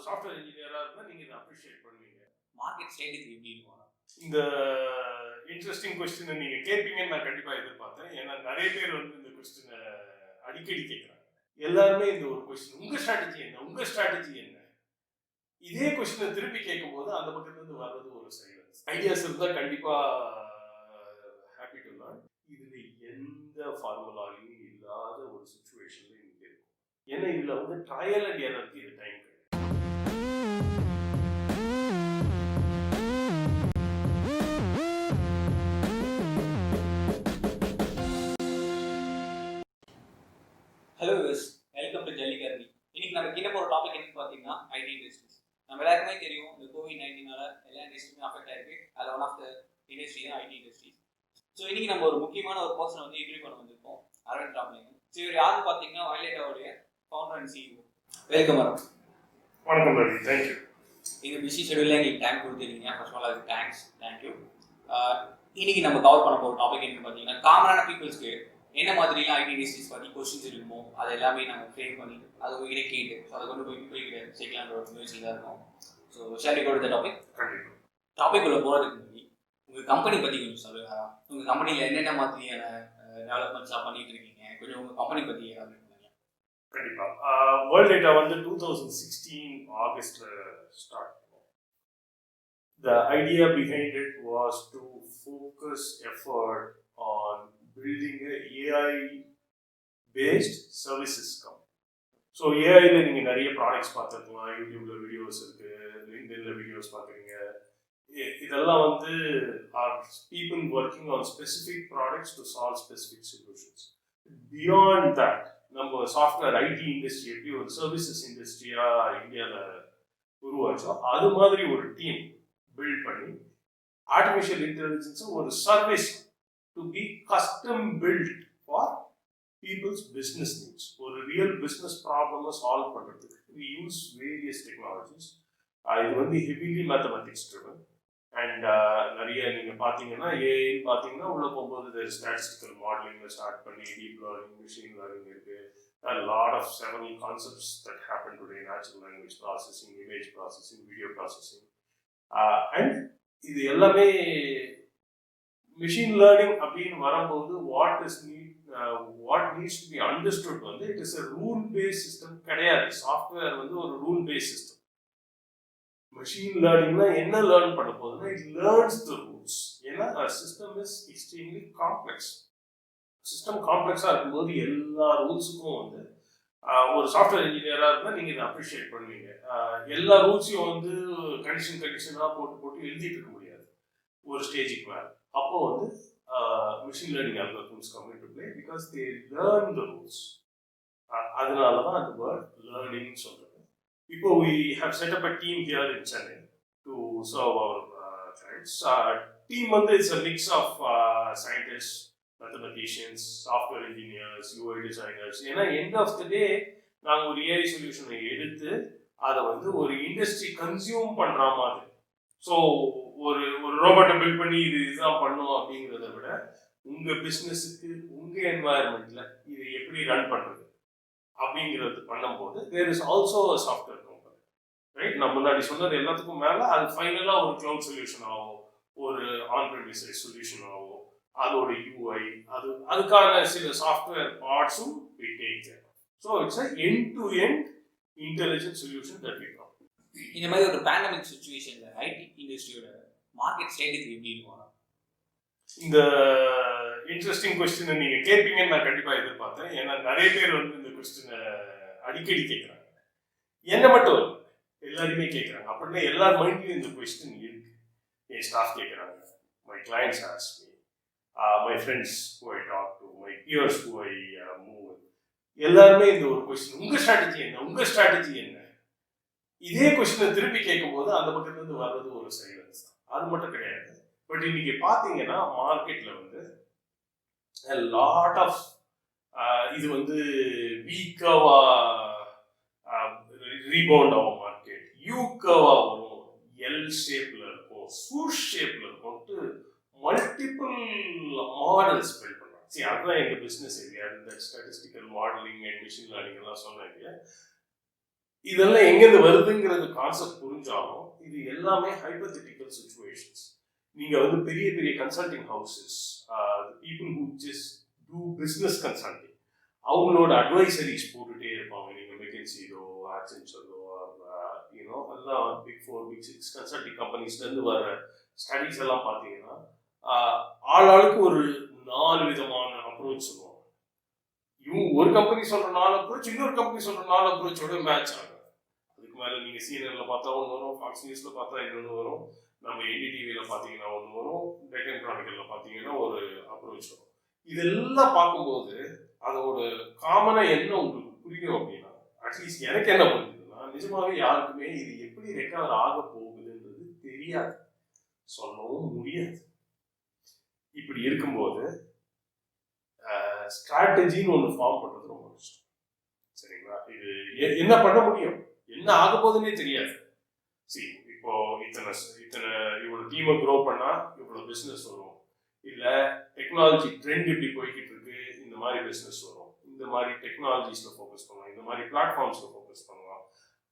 Software இன்ஜினியரா இருந்தா நீங்க இதை அப்ரிஷியேட் பண்ணுவீங்க. மார்க்கெட் ஸ்ட்ராட்டஜி எப்படி இருக்கும்? இந்த இன்ட்ரெஸ்டிங் கொஸ்டினை நீங்க கேட்பீங்கன்னு நான் கண்டிப்பா எதிர்பார்த்தேன். ஏன்னா நிறைய பேர் வந்து இந்த கொஸ்டினை அடிக்கடி கேட்கறாங்க. எல்லாருமே இந்த ஒரு கொஸ்டின், உங்க ஸ்ட்ராட்டஜி என்ன, உங்க ஸ்ட்ராட்டஜி என்ன, இதே கொஸ்டினை திருப்பி கேட்கும் போது அந்த பக்கத்துல இருந்து வர்றது ஒரு சைலன்ஸ். ஐடியாஸ் இருந்தா கண்டிப்பா ஹாப்பி டு லேர்ன். இதுல எந்த ஃபார்முலாலையும் இல்லாத ஒரு சுச்சுவேஷன்ல இங்க இருக்கும். ஏன்னா இதுல வந்து ட்ரையல் அண்ட் எரருக்கு இது டைம் கிடையாது. Hello viewers, welcome to Jallikaradi. இன்னைக்கு நம்ம கிட்ட போகிற டாபிக் என்னன்னு பார்த்தீங்கன்னா ஐடி இண்டஸ்ட்ரீஸ். நம்ம எல்லாருக்குமே தெரியும், இந்த COVID-19 எல்லா இண்டஸ்ட்ரியுமே அஃபெக்ட் ஆயிருக்கு. அது ஒன் ஆஃப் த இண்டஸ்ட்ரி தான் ஐடி இண்டஸ்ட்ரீஸ். ஸோ இன்னைக்கு நம்ம ஒரு முக்கியமான ஒரு பர்சனை வந்து இன்டர்வியூ பண்ண வந்திருக்கோம், அரவிந்த் ராமலிங்கம். ஸோ இவர் யாருன்னு பார்த்தீங்கன்னா வைலேட்டாவுடைய founder and CEO. Welcome madam. வணக்கம் ரவி, தேங்க்யூ. இந்த பிஸி ஷெடியூலில் எங்களுக்கு டைம் கொடுத்துருக்கீங்க. ஃபர்ஸ்ட் ஆல் அதுக்கு தேங்க்யூ. இன்னைக்கு நம்ம கவர் பண்ண போகிற டாபிக் என்னன்னு பார்த்தீங்கன்னா, காமனான பீப்புள்ஸ்க்கு என்ன மாதிரிலாம் ஐடி இண்டஸ்ட்ரீஸ் பற்றி கொஸ்டின்ஸ் இருக்குமோ அது எல்லாமே நாங்கள் ஃப்ரேம் பண்ணி அதை உங்ககிட்ட கேட்டு ஸோ அதை கொண்டு போய் சேர்க்கலான்ற ஒரு முயற்சி தான் இருக்கும். So shall we go to the topic. Topic உள்ள போகிறதுக்கு முன்னாடி உங்கள் கம்பெனி பற்றி கொஞ்சம் சொல்லுங்க. உங்கள் கம்பெனியில் என்னென்ன மாதிரியான டெவலப்மெண்ட்ஸாக பண்ணிட்டு இருக்கீங்க, கொஞ்சம் உங்கள் கம்பெனி பற்றி ஏதாவது பண்ணுங்க. கண்டிப்பாக. வேர்ல்ட் டேட்டா வந்து 2016 ஆகஸ்ட்ல ஸ்டார்ட் பண்ணோம். The idea behind it was to focus effort on building a AI-based services company. So ஏஐல நீங்கள் நிறைய ப்ராடக்ட்ஸ் பார்த்துருக்கலாம், யூடியூப்ல வீடியோஸ் இருக்கு, லிங்க்டின்ல வீடியோஸ் பார்க்குறீங்க. இதெல்லாம் வந்து are people working on specific products to solve specific solutions. Beyond that நம்ம சாஃப்ட்வேர் ஐடி இண்டஸ்ட்ரி எப்படி ஒரு சர்வீசஸ் இண்டஸ்ட்ரியா இந்தியாவில் உருவாச்சோ அது மாதிரி ஒரு டீம் பில்ட் பண்ணி ஆர்டிஃபிஷியல் இன்டெலிஜென்ஸை ஒரு service to be custom built for people's business needs. ஒரு real business problem solve பண்றதுக்கு we use various technologies. இது வந்து heavily mathematics driven and நிறைய நீங்க பாத்தீங்கன்னா AI பாத்தீங்கன்னா உள்ள போகும்போது there is statistical modeling start பண்ணி deep learning, machine learning இருக்கு. A lot of several concepts that happen today: natural language processing, image processing, video processing, and இது எல்லாமே மிஷின் லேர்னிங் அப்படின்னு வரும்போது what needs to be understood வந்து it is a rule based system கிடையாது. Software வந்து ஒரு rule based system. Machine லேர்னிங்னா என்ன லேர்ன் பண்ண போகுதுன்னா இட் லேர்ன்ஸ் த ரூல்ஸ். ஏன்னா system is extremely complex. System காம்ப்ளெக்ஸா இருக்கும்போது எல்லா ரூல்ஸுக்கும் வந்து ஒரு சாஃப்ட்வேர் இன்ஜினியரா இருந்தால் நீங்க இதை அப்ரிஷியேட் பண்ணுவீங்க. எல்லா ரூல்ஸையும் வந்து கண்டிஷனா போட்டு எழுதிட்டு இருக்க முடியாது ஒரு ஸ்டேஜுக்கு மேலே. அப்போ வந்து machine learning algorithms come into play because they learn the rules. அதனால தான் அந்த வேர்ட் லேர்னிங் சொல்றது. இப்போ we have set up a team here in Chennai to serve our clients. Team வந்து it's a mix of scientists, mathematicians, software engineers, UI designers. ஏன்னா end of the day நாங்கள் ஒரு AI சொல்யூஷனை எடுத்து அதை வந்து ஒரு இண்டஸ்ட்ரி கன்சியூம் பண்ற மாதிரி. ஸோ ஒரு ரோபோட்டை பில்ட் பண்ணி இதுதான் பண்ணும் அப்படிங்கிறத விட உங்க பிஸ்னஸுக்கு உங்க என்வாயர்மெண்ட்ல இது எப்படி ரன் பண்றது அப்படிங்கிறது பண்ணும்போது there is also software company, right? நான் முன்னாடி சொன்னது எல்லாத்துக்கும் மேல அது ஃபைனலா ஒரு கிளவுட் சொல்யூஷன் ஆகும், ஒரு ஆன் ப்ரெமிசஸ் சொல்யூஷன் ஆகும், அதோட யூஐ அதுக்கான சில software பார்ட்ஸும் we take care. So it's a end-to-end intelligent solution that we provide. இந்த மாதிரி ஒரு பேண்டமிக் சிச்சுவேஷன்ல ஐடி இண்டஸ்ட்ரியோட மார்க்கெட் ஸ்ட்ராட்டஜி எப்படி இருக்கும்? இந்த இன்ட்ரெஸ்டிங் கொஸ்டினை நீங்க கேட்பீங்கன்னு நான் கண்டிப்பா எதிர்பார்த்தேன். ஏன்னா நிறைய பேர் வந்து இந்த கொஸ்டினை அடிக்கடி கேட்கறாங்க. என்ன மட்டும் எல்லாருமே கேட்கறாங்க. அப்படின்னா எல்லார் மைண்ட்லயும் இந்த கொஸ்டின் இருக்கு. என் ஸ்டாஃப் கேட்கறாங்க, my clients ask me, my friends who I talk to, my peers who I move with, எல்லாருமே இந்த ஒரு கொஸ்டின், உங்க ஸ்ட்ராட்டஜி என்ன, உங்க ஸ்ட்ராட்டஜி என்ன, இதே கொஸ்டினை திருப்பி கேட்கும் போது அந்த பக்கத்துல இருந்து வர்றது ஒரு சைலன்ஸ் தான். அது மட்டும் கிடையாது. பட் இன்னைக்கு பாத்தீங்கன்னா மார்க்கெட்ல வந்து லாட் ஆஃப் இது வந்து வீக்காவா ரீபவுண்ட் ஆகும் மார்க்கெட், யூ கர்வா வரும், எல் ஷேப்ல இருக்கும், ஸ்வூஷ் ஷேப்ல இருக்கும், மல்டிபிள் மாடல்ஸ் பில்ட் பண்ணுறாங்க. சரி, அதுதான் எங்கள் பிஸ்னஸ் ஏரியா. இந்த statistical modelling and machine learning எல்லாம் சொன்னாங்க. இதெல்லாம் எங்கேருந்து வருதுங்கிறது கான்செப்ட் புரிஞ்சாலும் இது எல்லாமே ஹைப்போதெட்டிக்கல் சுச்சுவேஷன்ஸ். நீங்கள் வந்து பெரிய பெரிய consulting houses, people who just do business consulting, அவங்களோட அட்வைசரிஸ் போட்டுகிட்டே இருப்பாங்க. நீங்கள் மெக்கன்சியோ, ஆக்சென்ச்சரோ, யூனோ எல்லாம் பிக் 4 பிக் 6 கன்சல்டிங் கம்பெனிஸ்லேருந்து வர ஸ்டடீஸ் எல்லாம் பார்த்தீங்கன்னா ஆளாளுக்கு ஒரு 4 விதமான அப்ரோச் சொல்லுவாங்க. இவங்க ஒரு கம்பெனி சொல்கிற 4 அப்ரோச் இன்னொரு கம்பெனி சொல்கிற 4 அப்ரோச்சோட மேட்ச் ஆகும். அதுக்கு மேலே நீங்கள் CNN பார்த்தா ஒன்று வரும், ஃபாக்ஸ் நியூஸில் பார்த்தா இன்னொன்று வரும், நம்ம NDTVயில் பார்த்தீங்கன்னா ஒன்று வரும், டெக்கன் கிரானிக்கலில் பார்த்தீங்கன்னா ஒரு அப்ரோச் வரும். இதெல்லாம் பார்க்கும்போது அதோட காமனாக என்ன உங்களுக்கு புரியும் அப்படின்னா, அட்லீஸ்ட் எனக்கு என்ன புரியுதுன்னா, நிஜமாவே யாருக்குமே இது எப்படி ரெக்கவர் ஆக போகுதுன்றது தெரியாது, சொல்லவும் முடியாது. இப்படி இருக்கும்போது ஸ்ட்ராட்டஜின்னு ஒன்று ஃபார்ம் பண்ணுறது ரொம்ப கஷ்டம். சரிங்களா? இது என்ன பண்ண முடியும், என்ன ஆக போகுதுன்னே தெரியாது. சரி, இப்போ இத்தனை இவ்வளோ டீமை க்ரோ பண்ணால் இவ்வளோ பிஸ்னஸ் வரும், இல்லை டெக்னாலஜி ட்ரெண்ட் இப்படி போய்கிட்டு இருக்கு, இந்த மாதிரி பிஸ்னஸ் வரும், இந்த மாதிரி டெக்னாலஜிஸில் ஃபோக்கஸ் பண்ணலாம், இந்த மாதிரி பிளாட்ஃபார்ம்ஸில் ஃபோக்கஸ் பண்ணலாம்,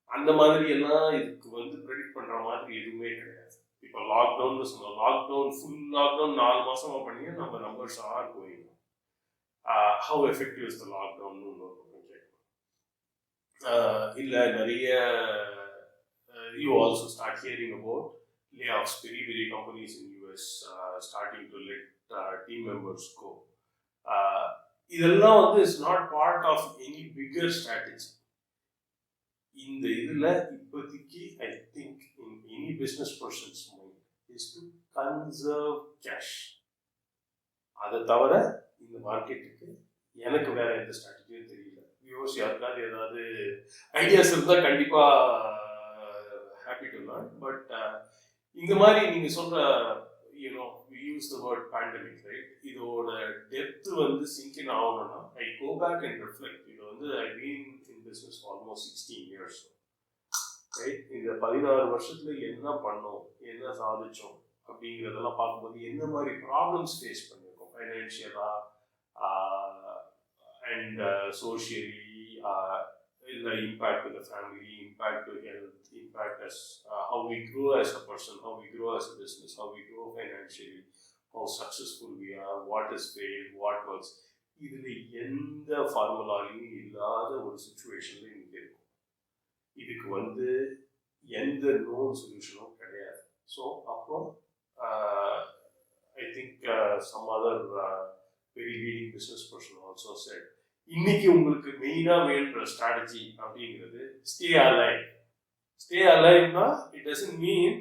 அந்த மாதிரி எல்லாம் இதுக்கு வந்து ப்ரெடிக்ட் பண்ணுற மாதிரி எதுவுமே கிடையாது. இப்போ லாக்டவுன் சொன்னோம், லாக்டவுன் ஃபுல் லாக்டவுன் 4 மாசமா பண்ணி நம்ம numbers are going. How effective is the lockdown இல்லை நிறைய you also start hearing about layoffs. Very companies in US starting to let team members go. இதெல்லாம் வந்து is not part of any bigger strategy. இந்த இதில் இப்போதைக்கு I think in any business person's mind is to conserve cash. அதை தவிர இந்த மார்க்கெட்டுக்கு எனக்கு வேற எந்த ஸ்ட்ராட்டஜியும் தெரியல. வியூவர்ஸ் யாருக்காவது ஏதாவது ஐடியாஸ் இருந்தால் கண்டிப்பாக happy to learn. But இந்த மாதிரி நீங்கள் சொல்கிற we use the word pandemic, right? இதோட டெப்த் வந்து சிங்கின் ஆகணும்னா I go back and reflect. இது வந்து I've been in business for almost 16 years, right? இந்த 16 வருஷத்துல என்ன பண்ணோம், என்ன சாதிச்சோம் அப்படிங்கிறதெல்லாம் பார்க்கும்போது என்ன மாதிரி ப்ராப்ளம்ஸ் ஃபேஸ் பண்ணியிருக்கோம், ஃபைனான்ஷியலாக and socially, the impact to the family, impact to health, impact as how we grow as a person, how we grow as a business, how we grow financially, how successful we are, what has failed, what works. இதில் எந்த ஃபார்முலாலையும் இல்லாத ஒரு சுச்சுவேஷனில் இங்கே இருக்கும். இதுக்கு வந்து எந்த நோன் சொல்யூஷனும் கிடையாது. ஸோ அப்போ I think some other very leading business person also said, இன்னைக்கு உங்களுக்கு மெயினாக வேணுன்ற ஸ்ட்ராட்டஜி அப்படிங்கிறது ஸ்டே அலைவ். ஸ்டே அலைவ்னா இட் டசன்ட் மீன்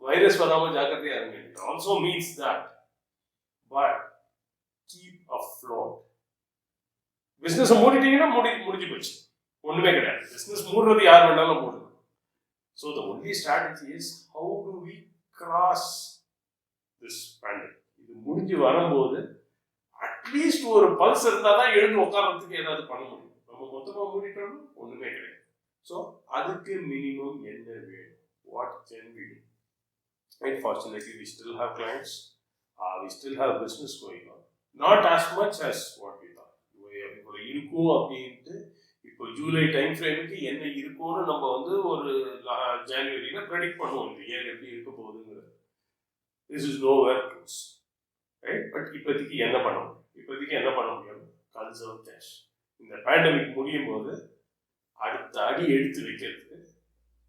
வைரஸ் வராமல் ஜாக்கிரதையாக இருங்க. It also means that, but keep afloat. பிஸ்னஸை மூடிட்டீங்கன்னா முடிஞ்சு போச்சு, ஒன்றுமே கிடையாது. பிஸ்னஸ் மூடுறது யார் வேணாலும் மூடணும். So the only strategy is how do we cross this pandemic. இது முடிஞ்சு வரும்போது அட்லீஸ்ட் ஒரு பல்ஸ் இருந்தால் தான் எழுந்து உட்காரத்துக்கு ஏதாவது பண்ண முடியும். நம்ம மொத்தமாக மூடிட்டோம்னா ஒன்றுமே கிடையாது. ஸோ அதுக்கு மினிமம் என்ன வேணும், what can we do? And fortunately we still have clients, we still have business going on, not as much as what we thought. இப்போ இருக்கும் அப்படின்ட்டு இப்போ ஜூலை டைம் ஃப்ரேமுக்கு என்ன இருக்கும்னு நம்ம வந்து ஒரு ஜனவரியில் ப்ரெடிக்ட் பண்ணுவோம், இந்த இயர் எப்படி இருக்க போகுதுங்கிறது. This is nowhere close, right? But இப்போதைக்கு என்ன பண்ண முடியும்? Conserve cash. இந்த பேண்டமிக் முடியும் போது அடுத்த அடி எடுத்து வைக்கிறதுக்கு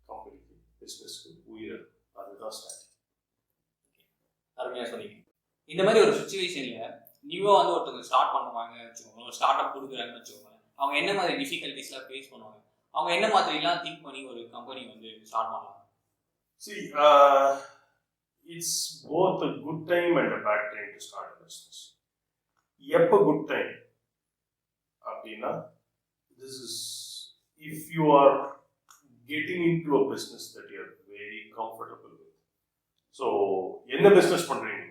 கம்பெனிக்கு, பிஸ்னஸ்க்கு உயிர், அதுதான் ஸ்ட்ராட்டஜி. அருமையாக சொன்னீங்க. இந்த மாதிரி ஒரு சுச்சுவேஷனில் நியூவாக வந்து ஒருத்தவங்க ஸ்டார்ட் பண்ணுவாங்க வச்சுக்கோங்க, ஒரு ஸ்டார்ட் அப் கொடுக்குறாங்கன்னு வச்சுக்கோங்க, அவங்க என்ன மாதிரி டிஃபிகல்ட்டிஸ்லாம் ஃபேஸ் பண்ணுவாங்க, அவங்க என்ன மாதிரிலாம் திங்க் பண்ணி ஒரு கம்பெனி வந்து ஸ்டார்ட் பண்ணலாம்? See, it's both a good time and a bad time to start a business. எப்போ குட் டைம் அப்படின்னா, this is if you are getting into a business that you are very comfortable with. So என்ன business பண்ணுறீங்க,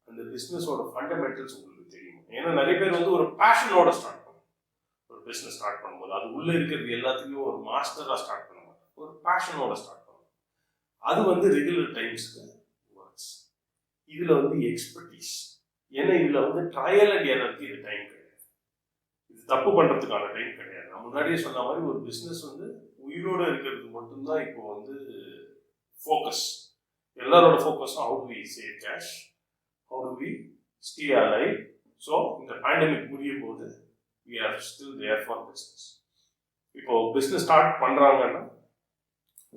அந்த பிஸ்னஸோட fundamentals உங்களுக்கு தெரியும். ஏன்னா நிறைய பேர் வந்து ஒரு பேஷனோட ஸ்டார்ட் பண்ணும். ஒரு பிஸ்னஸ் ஸ்டார்ட் பண்ணும்போது அது உள்ளே இருக்கிறது எல்லாத்தையும் ஒரு மாஸ்டராக ஸ்டார்ட் பண்ண மாட்டோம், ஒரு பேஷனோட ஸ்டார்ட் பண்ணுவோம். அது வந்து ரெகுலர் டைம்ஸ்க்கு ஒர்க்ஸ். இதில் வந்து எக்ஸ்பர்டீஸ். ஏன்னா இதில் வந்து ட்ரையல் அண்ட் எரருக்கு இது டைம் கிடையாது, இது தப்பு பண்ணுறதுக்கான டைம் கிடையாது. நான் முன்னாடியே சொன்ன மாதிரி ஒரு பிஸ்னஸ் வந்து உயிரோடு இருக்கிறது மட்டும்தான் இப்போ வந்து ஃபோக்கஸ். எல்லாரோட ஃபோக்கஸும் how do we save cash, how do we stay alive. So இந்த பேண்டமிக் முடியும் போது we are still there for business. இப்போ பிஸ்னஸ் ஸ்டார்ட் பண்ணுறாங்கன்னா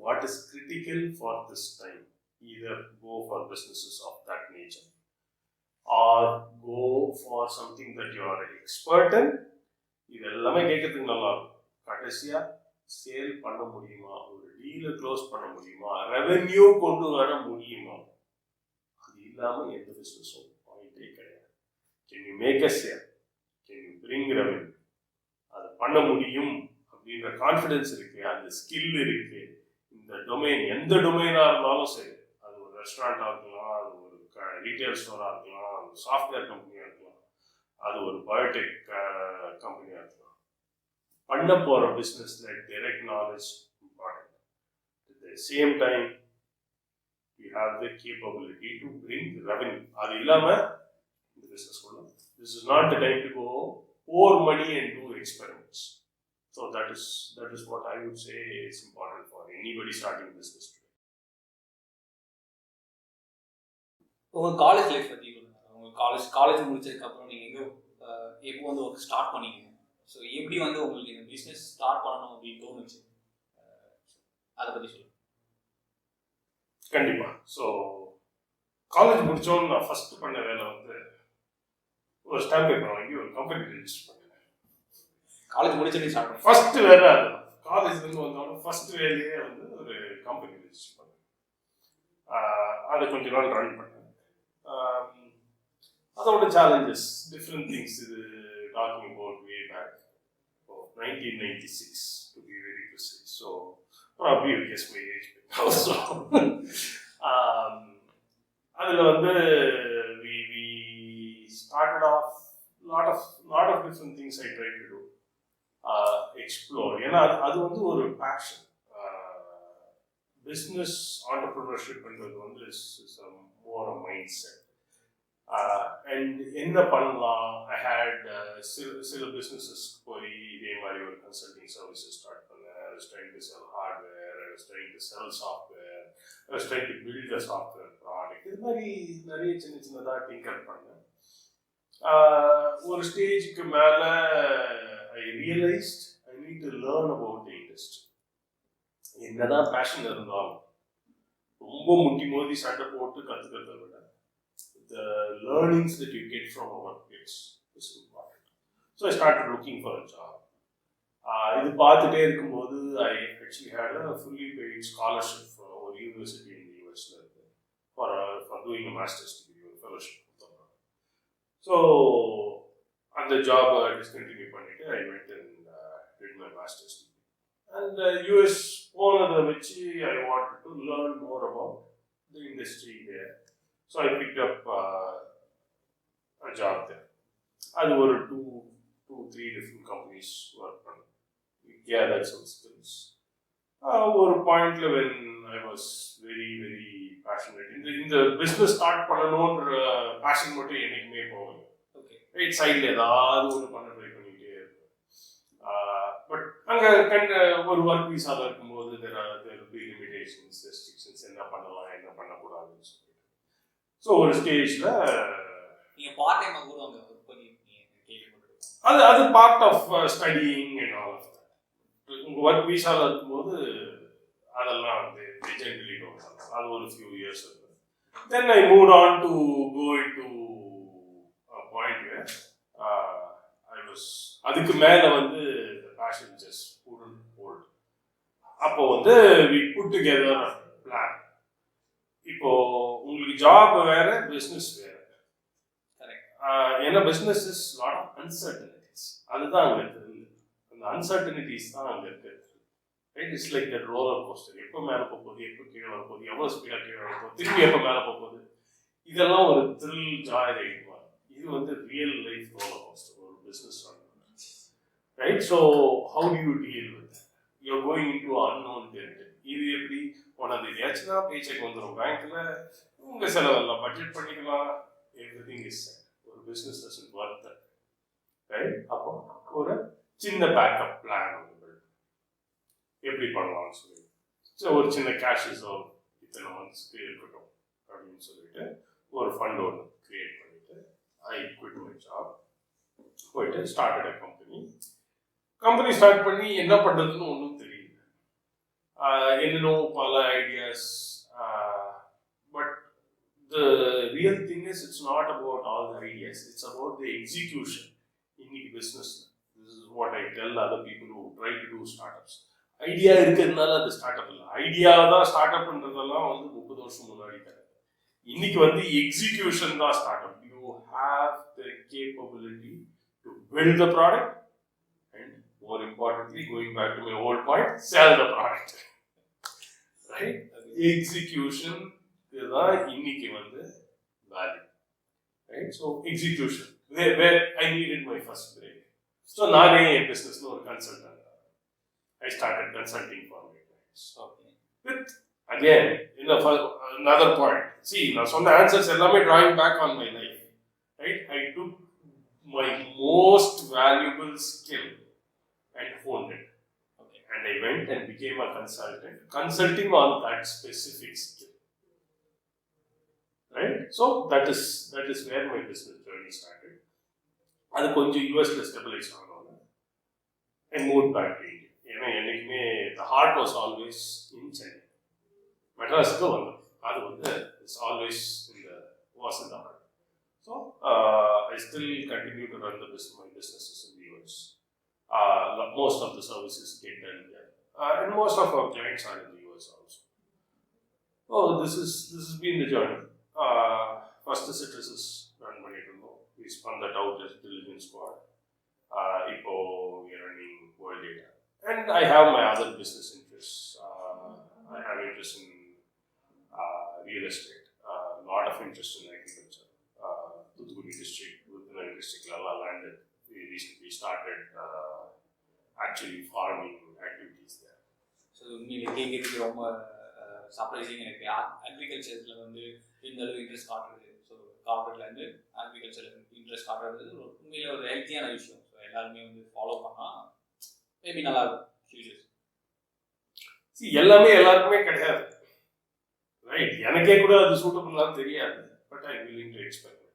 what is critical for this time? Either go for businesses of that nature or go for something that you are expert in. இது எல்லாமே கேட்கறதுக்கு நல்லா இருக்கும். கடைசியாக சேல் பண்ண முடியுமா, ஒரு டீலை க்ளோஸ் பண்ண முடியுமா, ரெவென்யூ கொண்டு வர முடியுமா, அது இல்லாமல் எந்த பிஸ்னஸும் பாயிண்டே கிடையாது. Can you make a sale, can you bring revenue, அது பண்ண முடியும் அப்படின்ற கான்ஃபிடென்ஸ் இருக்கு, அந்த ஸ்கில் இருக்கு. இந்த டொமைன் எந்த டொமைனாக இருந்தாலும் சரி, அது ஒரு ரெஸ்டாரண்ட்டாக இருக்கலாம், அது ஒரு ரீட்டைல் ஸ்டோராக இருக்கலாம், அது சாஃப்ட்வேர் கம்பெனியாக இருக்கலாம், அது ஒரு பயோடெக் கம்பெனியாக இருக்கலாம், பண்ண போகிற பிஸ்னஸில் direct knowledge important. At the same time you have the capability to bring revenue. அது இல்லாமல் இந்த பிஸ்னஸ் கொள்ளலாம். This is not the time to go pour money and do experiments. So that is what I would say is important for anybody starting business today. உங்கள் college life பற்றி உங்கள் college முடிச்சதுக்கப்புறம் நீங்கள் எப்போ வந்து ஒர்க் ஸ்டார்ட் பண்ணீங்க? So எப்படி வந்து உங்களுக்கு இந்த பிஸ்னஸ் ஸ்டார்ட் பண்ணணும் அப்படின்னு தோணுச்சு, அதை பற்றி சொல்லுங்கள். கண்டிப்பாக. ஸோ காலேஜ் முடித்தோன்னு நான் ஃபஸ்ட்டு பண்ண வேலை வந்து ஒரு ஸ்டாம்ப் பேப்பர் வாங்கி ஒரு கம்பெனி ரெஜிஸ்டர் பண்ணேன். காலேஜ் முடிச்சோடனே ஸ்டார்ட் பண்ணேன். ஃபஸ்ட்டு வேலை அது. காலேஜ்லேருந்து வந்தோடனே ஃபஸ்ட்டு வேலையே வந்து ஒரு கம்பெனி ரெஜிஸ்டர் பண்ணேன். அதை கொஞ்ச நாள் ரன் பண்ணேன். அதோட சேலஞ்சஸ் டிஃப்ரெண்ட் திங்ஸ். இது talking about way back 1996 to be very precise. So probably you guess my age also. அதில் வந்து we started off lot of different things I tried to do, explore. ஏன்னா அது வந்து ஒரு fashion. Business ஆண்டர்பிரினர்ஷிப்ன்றது வந்து is more a mind set. And என்ன பண்ணலாம், ஐ had சில பிஸ்னஸஸ் போய் இதே மாதிரி ஒரு கன்சல்டிங் சர்வீசஸ் ஸ்டார்ட் பண்ணேன். I was trying to sell hardware, I was trying to sell software, I was trying to build a software product. இது மாதிரி நிறைய சின்னதாக டிங்கர் பண்ணேன். ஒரு ஸ்டேஜுக்கு மேலே I realised I need to learn about the industry. என்னதான் பேஷன் இருந்தாலும் ரொம்ப முட்டி மோதி சண்டை போட்டு கற்றுக்கிறத விட the learnings that you get from a workplace is important. So I started looking for a job. இது பார்த்துட்டே இருக்கும்போது I actually had a fully paid scholarship for ஒரு university in the US for doing a master's degree, ஒரு fellowship. So அந்த job discontinue பண்ணிட்டு I went and did my master's degree. And US போனதை வச்சு I wanted to learn more about the industry there. So I picked up a job there. அது ஒரு 2-3 different companies work பண்ணேன். Gathered some skills. ஒரு பாயிண்ட்ல when I was very very passionate இந்த business start பண்ணணும்ன்ற fashion மட்டும் என்னைக்குமே போகல. Okay, right சைடில் ஏதாவது ஒன்று பண்ண ட்ரை பண்ணிக்கிட்டே இருப்பேன். பட் அங்கே ஒரு ஒர்க் வீசாவில் இருக்கும்போது there will be limitations, restrictions, என்ன பண்ணலாம் என்ன பண்ணக்கூடாதுன்னு சொல்லி. ஸோ ஒரு ஸ்டேஜில் நீங்கள் பார்ட் டைமாக கூட அங்கே ஒர்க் பண்ணியிருக்கீங்க. அது part of studying and all of that. உங்கள் ஒர்க் வீசாவில் இருக்கும்போது அதெல்லாம் வந்து ஜென்ரலி அது ஒரு ஃபியூ இயர்ஸ் இருக்கு. Then I move on to go into point where I was அதுக்கு மேலே வந்து பேஷன் ஜஸ்ட் couldn't hold. அப்போ வந்து we put together a plan. இப்போ உங்களுக்கு ஜாப் வேற, பிஸ்னஸ் வேற. ஏன்னா business is lot of uncertainties. அதுதான் அங்கே இருக்குது. அந்த அன்சர்டனிட்டிஸ் தான் அங்கே இருக்குது. Right, it's like that roller coaster. எப்போ மேலே போகுது, எப்போ கீழே வரப்போகுது, எவ்வளோ ஸ்பீடாக கீழே வரப்போகுது, திரும்பி எப்போ மேலே போகுது, இதெல்லாம் ஒரு த்ரில் ஜாய் ரைட் மாதிரி. இது வந்து ரியல் லைஃப் ரோலர் கோஸ்டர் ஒரு business right. So how do you deal with you're going into unknown territory. இது எப்படி ஒன்றாம் தேதி ஆச்சுன்னா பே செக் வந்துடும் பேங்க்ல, உங்க செலவெல்லாம் பட்ஜெட் பண்ணிக்கலாம், எவ்ரிதிங் இஸ் செட். ஒரு business doesn't work that, right? அப்போ ஒரு சின்ன பேக்கப் பிளான் வந்து எப்படி பண்ணலாம்னு சொல்லி, ஸோ ஒரு சின்ன கேஷ் ரிசர்வ் இத்தனை மந்த்ஸ்க்கு இருக்கட்டும் அப்படின்னு சொல்லிட்டு ஒரு ஃபண்ட் ஒன்று கிரியேட் பண்ணிட்டு ஐ குவிட் மை ஜாப், போயிட்டு ஸ்டார்டட் அ கம்பெனி ஸ்டார்ட் பண்ணி என்ன பண்ணுறதுன்னு ஒன்றும் தெரியல. என்னென்னோ பல ideas, but the real thing is it's not about all the ideas, it's about the execution. இன்னைக்கு business, this is what I tell other people who try to do startups. Idea இருக்கிறதுனால அது start up இல்லை. Idea தான் start அப்ன்றதெல்லாம் வந்து 30 வருஷம் முன்னாடி தர. இன்னைக்கு வந்து எக்ஸிக்யூஷன் தான் start up. You have the capability to build the product and more importantly, going back to my old point, sell the product. Right? Execution இதுதான் இன்னைக்கு வந்து value. Right? So execution, where I needed my first break. So நானே என் பிசினஸ்ல ஒரு consultant. I started consulting for my clients. Okay. With again, another point. See, நான் சொன்ன answers எல்லாமே drawing back on my life. Right? I took my most valuable skill and honed it. Okay. And I went and became a consultant, consulting on that specific skill. Right? So that is where my business journey started. அது கொஞ்சம் யூஎஸ்ல stabilise ஆனோம். I moved back to India. ஏன்னா என்னைக்குமே the heart was always in Chennai. மெட்ராஸுக்கு வந்தோம். அது வந்து it's always was in the heart. So I still continue to run my businesses in the US. Most of the services get done here, and most of our clients are in the US also. Oh, this has been the journey. First Citrus is run பண்ணிட்டு இருந்தோம். We spun that out as Diligence Squad. இப்போ we are running World Data, and I have my other business interests. I have interest in real estate, lot of interest in agriculture. Thuthukudi district, within district landed. We recently started actually farming activities there. So உண்மையிலே கேட்கறதுக்கு ரொம்ப surprising இருக்கு. அக்ரிகல்ச்சர்ல வந்து இந்த அளவு interest காட்டுறது, so கார்பரேட்ல இருந்து அக்ரிகல்ச்சர்ல interest காட்டுறது உண்மையிலே ஒரு ஹெல்த்தியான விஷயம். ஸோ எல்லாருமே வந்து ஃபாலோ பண்ணா மேபி நல்லா இருக்கும் ஃபியூச்சர்ஸ். எல்லாமே எல்லாருக்குமே கிடையாது, ரைட்? எனக்கே கூட அது சூட்டபுளாக தெரியாது, but I willing to expect.